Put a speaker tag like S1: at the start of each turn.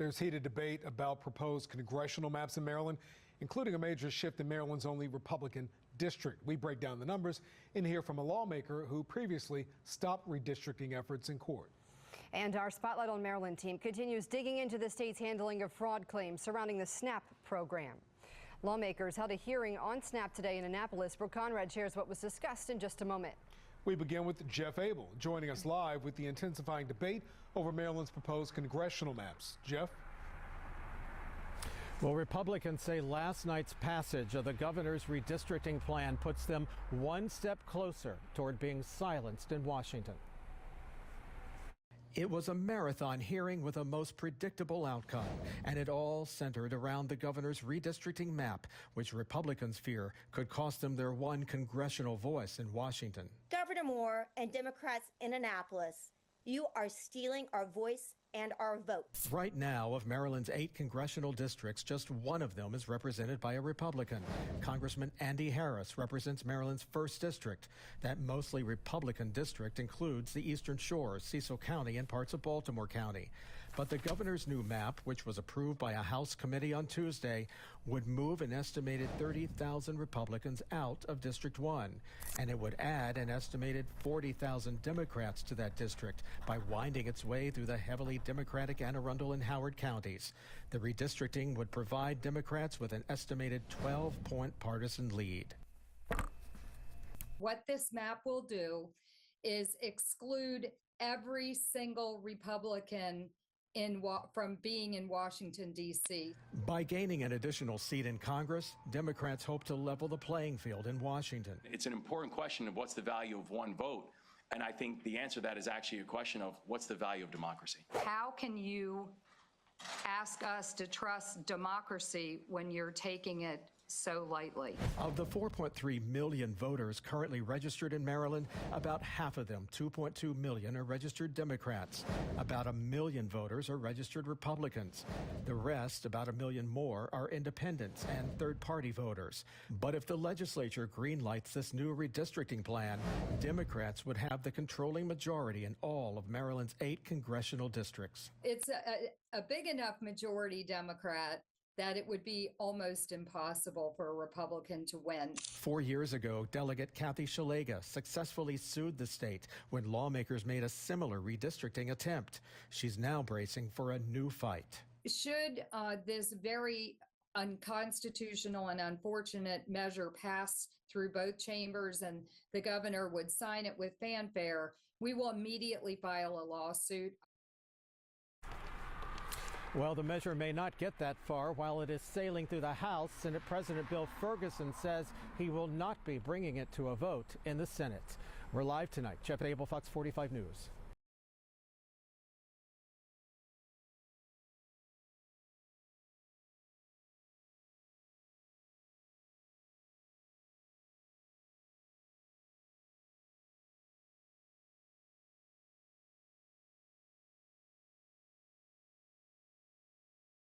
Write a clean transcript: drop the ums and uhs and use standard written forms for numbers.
S1: There's heated debate about proposed congressional maps in Maryland, including a major shift in Maryland's only Republican district. We break down the numbers and hear from a lawmaker who previously stopped redistricting efforts in court.
S2: And our Spotlight on Maryland team continues digging into the state's handling of fraud claims surrounding the SNAP program. Lawmakers held a hearing on SNAP today in Annapolis. Brooke Conrad shares what was discussed in just a moment.
S1: We begin with Jeff Abel joining us live with the intensifying debate over Maryland's proposed congressional maps. Jeff?
S3: Well, Republicans say last night's passage of the governor's redistricting plan puts them one step closer toward being silenced in Washington. It was a marathon hearing with a most predictable outcome, and it all centered around the governor's redistricting map, which Republicans fear could cost them their one congressional voice in Washington.
S4: Governor Moore and Democrats in Annapolis, you are stealing our voice and our votes.
S3: Right now, of Maryland's 8 congressional districts, just one of them is represented by a Republican. Congressman Andy Harris represents Maryland's 1st district. That mostly Republican district includes the Eastern Shore, Cecil County, and parts of Baltimore County. But the governor's new map, which was approved by a House committee on Tuesday, would move an estimated 30,000 Republicans out of District 1, and it would add an estimated 40,000 Democrats to that district by winding its way through the heavily Democratic Anne Arundel and Howard counties. The redistricting would provide Democrats with an estimated 12-point partisan lead.
S5: What this map will do is exclude every single Republican from being in Washington, D.C.
S3: By gaining an additional seat in Congress, Democrats hope to level the playing field in Washington.
S6: It's an important question of what's the value of one vote. And I think the answer to that is actually a question of what's the value of democracy.
S5: How can you ask us to trust democracy when you're taking it so lightly?
S3: Of the 4.3 million voters currently registered in Maryland, about half of them, 2.2 million, are registered Democrats. About 1 million voters are registered Republicans. The rest, about 1 million more, are independents and third-party voters. But if the legislature greenlights this new redistricting plan, Democrats would have the controlling majority in all of Maryland's 8 congressional districts.
S5: It's a big enough majority Democrat that it would be almost impossible for a Republican to win.
S3: 4 years ago, Delegate Kathy Szeliga successfully sued the state when lawmakers made a similar redistricting attempt. She's now bracing for a new fight.
S5: Should this very unconstitutional and unfortunate measure pass through both chambers and the governor would sign it with fanfare, we will immediately file a lawsuit.
S3: Well, the measure may not get that far while it is sailing through the House. Senate President Bill Ferguson says he will not be bringing it to a vote in the Senate. We're live tonight. Jeff Abel, Fox 45 News.